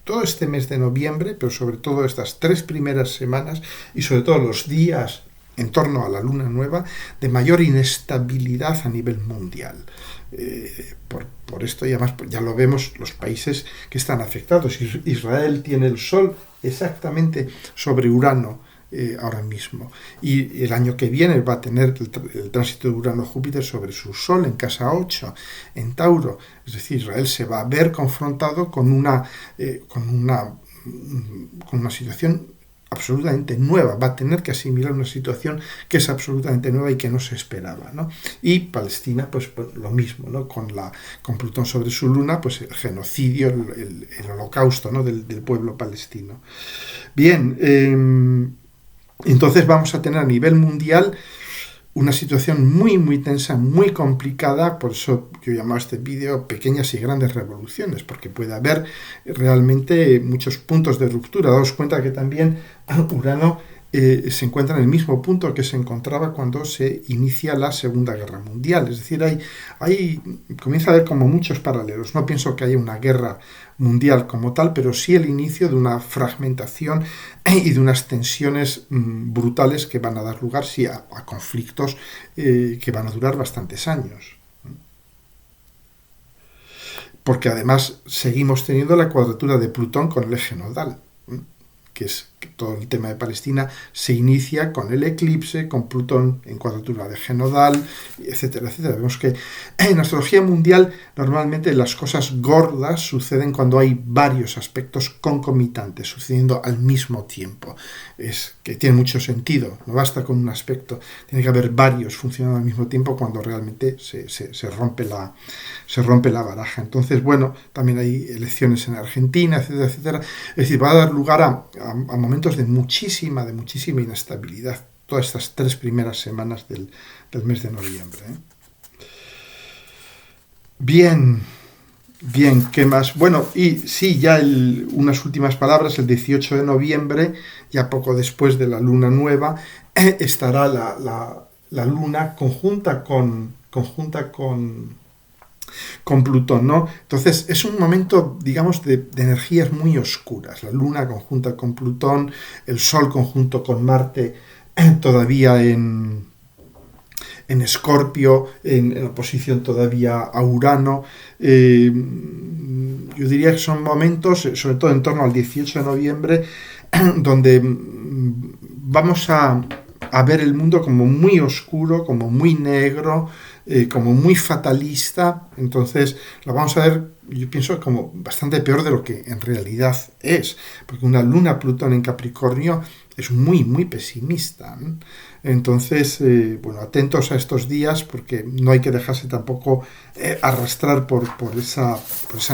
todo este mes de noviembre, pero sobre todo estas 3 primeras semanas y sobre todo los días en torno a la luna nueva, de mayor inestabilidad a nivel mundial. Por esto, y además ya lo vemos, los países que están afectados. Israel tiene el Sol exactamente sobre Urano ahora mismo. Y el año que viene va a tener el tránsito de Urano-Júpiter sobre su Sol en casa 8, en Tauro. Es decir, Israel se va a ver confrontado con una situación absolutamente nueva, va a tener que asimilar una situación que es absolutamente nueva y que no se esperaba, ¿no? Y Palestina, pues lo mismo, ¿no? Con Plutón sobre su luna, pues el genocidio, el holocausto, ¿no? del pueblo palestino. Bien, entonces vamos a tener a nivel mundial una situación muy tensa, muy complicada. Por eso yo llamo a este vídeo pequeñas y grandes revoluciones, porque puede haber realmente muchos puntos de ruptura. Daos cuenta que también Urano se encuentra en el mismo punto que se encontraba cuando se inicia la Segunda Guerra Mundial. Es decir, comienza a haber como muchos paralelos. No pienso que haya una guerra mundial como tal, pero sí el inicio de una fragmentación y de unas tensiones brutales que van a dar lugar a conflictos que van a durar bastantes años. Porque además seguimos teniendo la cuadratura de Plutón con el eje nodal, que es todo el tema de Palestina se inicia con el eclipse, con Plutón en cuadratura de Genodal, etcétera, etcétera. Vemos que en astrología mundial normalmente las cosas gordas suceden cuando hay varios aspectos concomitantes sucediendo al mismo tiempo. Es que tiene mucho sentido, no basta con un aspecto, tiene que haber varios funcionando al mismo tiempo cuando realmente se rompe la baraja. Entonces, bueno, también hay elecciones en Argentina, etcétera, etcétera. Es decir, va a dar lugar a momentos de muchísima inestabilidad todas estas 3 primeras semanas del mes de noviembre. Bien, ¿qué más? Bueno, y sí, ya unas últimas palabras, el 18 de noviembre, ya poco después de la luna nueva, estará la luna conjunta con Plutón, ¿no? Entonces es un momento, digamos, de energías muy oscuras. La Luna conjunta con Plutón, el Sol conjunto con Marte, todavía en Escorpio, en oposición todavía a Urano. Yo diría que son momentos, sobre todo en torno al 18 de noviembre, donde vamos a ver el mundo como muy oscuro, como muy negro, como muy fatalista. Entonces lo vamos a ver, yo pienso, como bastante peor de lo que en realidad es, porque una luna Plutón en Capricornio es muy pesimista, ¿no? Entonces, bueno, atentos a estos días, porque no hay que dejarse tampoco arrastrar por esa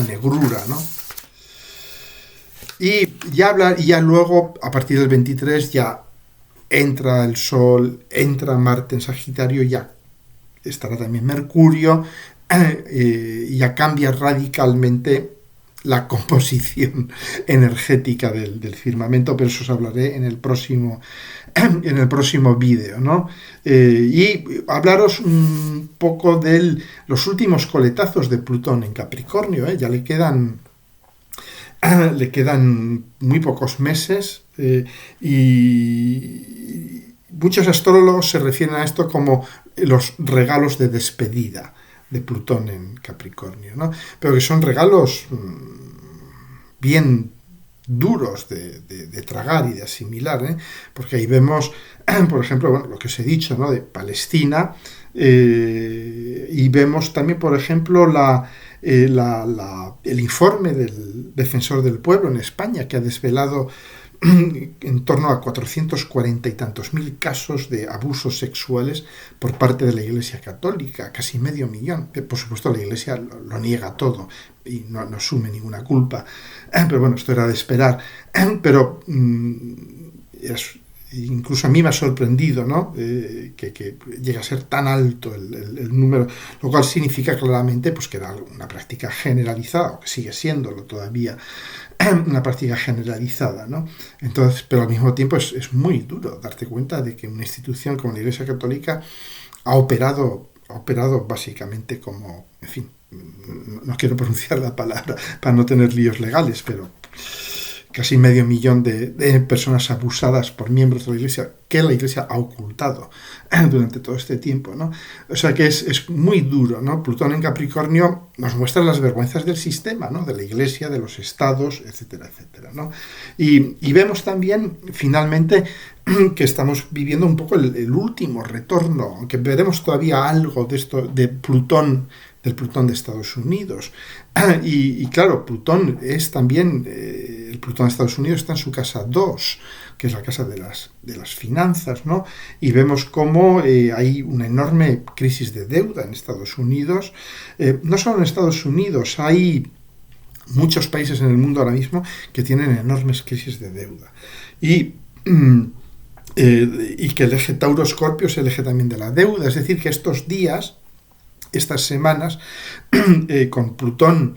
negrura, ¿no? Y ya luego, a partir del 23, ya entra el Sol, entra Marte en Sagitario, ya estará también Mercurio, ya cambia radicalmente la composición energética del firmamento, pero eso os hablaré en el próximo vídeo, ¿no? Y hablaros un poco de los últimos coletazos de Plutón en Capricornio, ya le quedan muy pocos meses, y muchos astrólogos se refieren a esto como los regalos de despedida de Plutón en Capricornio, ¿no? Pero que son regalos bien duros de tragar y de asimilar, porque ahí vemos, por ejemplo, bueno, lo que os he dicho, ¿no?, de Palestina, y vemos también, por ejemplo, el informe del Defensor del Pueblo en España, que ha desvelado en torno a 440 y tantos mil casos de abusos sexuales por parte de la Iglesia Católica, casi medio millón. Por supuesto, la Iglesia lo niega todo y no asume ninguna culpa, pero bueno, esto era de esperar. Pero incluso a mí me ha sorprendido, ¿no?, que llegue a ser tan alto el número, lo cual significa claramente pues, que era una práctica generalizada, o que sigue siéndolo todavía, una práctica generalizada, ¿no? Entonces, pero al mismo tiempo es muy duro darte cuenta de que una institución como la Iglesia Católica ha operado básicamente como, en fin, no quiero pronunciar la palabra para no tener líos legales, pero casi medio millón de personas abusadas por miembros de la Iglesia, que la Iglesia ha ocultado durante todo este tiempo, ¿no? O sea que es muy duro, ¿no? Plutón en Capricornio nos muestra las vergüenzas del sistema, ¿no?, de la Iglesia, de los estados, etcétera, etcétera, ¿no? Y vemos también, finalmente, que estamos viviendo un poco el último retorno, aunque veremos todavía algo de esto, del Plutón de Estados Unidos. Y claro, Plutón es también, el Plutón de Estados Unidos está en su casa 2, que es la casa de las finanzas, ¿no? Y vemos cómo hay una enorme crisis de deuda en Estados Unidos. No solo en Estados Unidos, hay muchos países en el mundo ahora mismo que tienen enormes crisis de deuda. Y que el eje Tauro-Escorpio es el eje también de la deuda, es decir, que estos días, estas semanas, con Plutón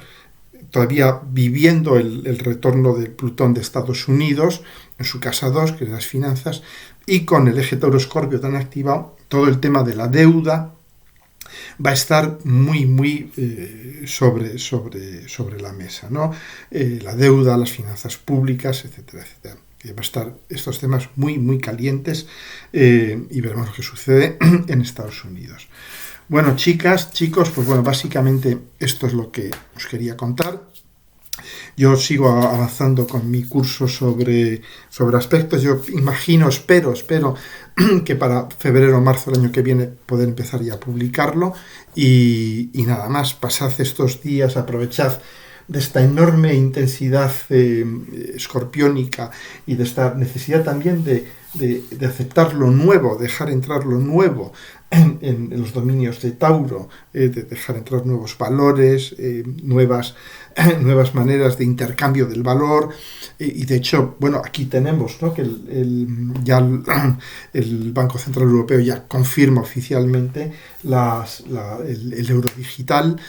todavía viviendo el retorno del Plutón de Estados Unidos en su casa 2, que es las finanzas, y con el eje Tauro-Escorpio tan activado, todo el tema de la deuda va a estar muy sobre la mesa, ¿no? La deuda, las finanzas públicas, etcétera, etcétera. Que va a estar estos temas muy calientes, y veremos lo que sucede en Estados Unidos. Bueno, chicas, chicos, pues bueno, básicamente esto es lo que os quería contar. Yo sigo avanzando con mi curso sobre aspectos. Yo imagino, espero que para febrero o marzo del año que viene poder empezar ya a publicarlo. Y nada más, pasad estos días, aprovechad de esta enorme intensidad escorpiónica y de esta necesidad también de aceptar lo nuevo, dejar entrar lo nuevo en los dominios de Tauro, de dejar entrar nuevos valores, nuevas maneras de intercambio del valor. Y de hecho, bueno, aquí tenemos, ¿no?, que ya el Banco Central Europeo ya confirma oficialmente el euro digital,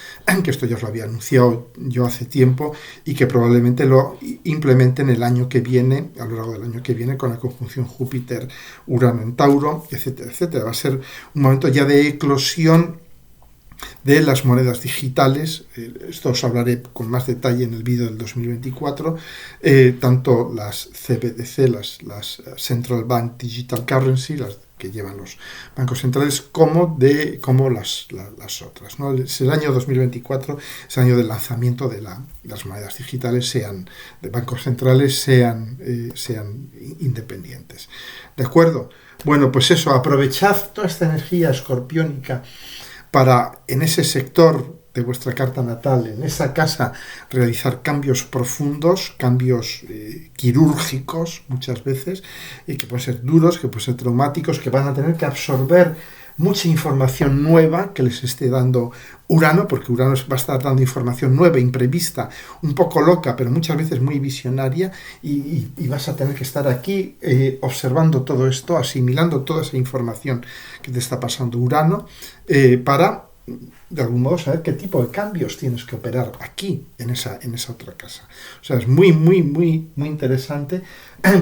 que esto ya os lo había anunciado yo hace tiempo, y que probablemente lo implementen el año que viene, a lo largo del año que viene, con la conjunción Júpiter-Urano en Tauro, etcétera, etcétera. Va a ser un momento ya de eclosión de las monedas digitales. Esto os hablaré con más detalle en el vídeo del 2024, tanto las CBDC, las Central Bank Digital Currency, las que llevan los bancos centrales, como las otras, ¿no? El año 2024 es el año del lanzamiento de las monedas digitales, sean de bancos centrales, sean independientes. ¿De acuerdo? Bueno, pues eso, aprovechad toda esta energía escorpiónica para, en ese sector de vuestra carta natal, en esa casa, realizar cambios profundos, cambios quirúrgicos muchas veces, y que pueden ser duros, que pueden ser traumáticos, que van a tener que absorber mucha información nueva que les esté dando Urano, porque Urano va a estar dando información nueva, imprevista, un poco loca, pero muchas veces muy visionaria, y vas a tener que estar aquí observando todo esto, asimilando toda esa información que te está pasando Urano, para, de algún modo, saber qué tipo de cambios tienes que operar aquí, en esa otra casa. O sea, es muy, muy, muy, muy interesante,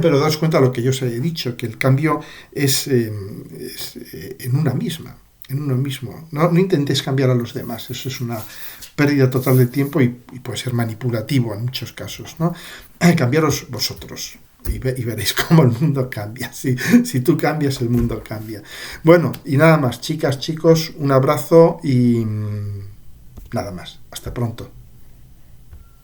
pero daos cuenta de lo que yo os he dicho, que el cambio es en una misma, en uno mismo. No intentéis cambiar a los demás, eso es una pérdida total de tiempo y puede ser manipulativo en muchos casos, ¿no? Cambiaros vosotros. Y veréis cómo el mundo cambia. Si tú cambias, el mundo cambia. Bueno, y nada más, chicas, chicos, un abrazo y nada más. Hasta pronto.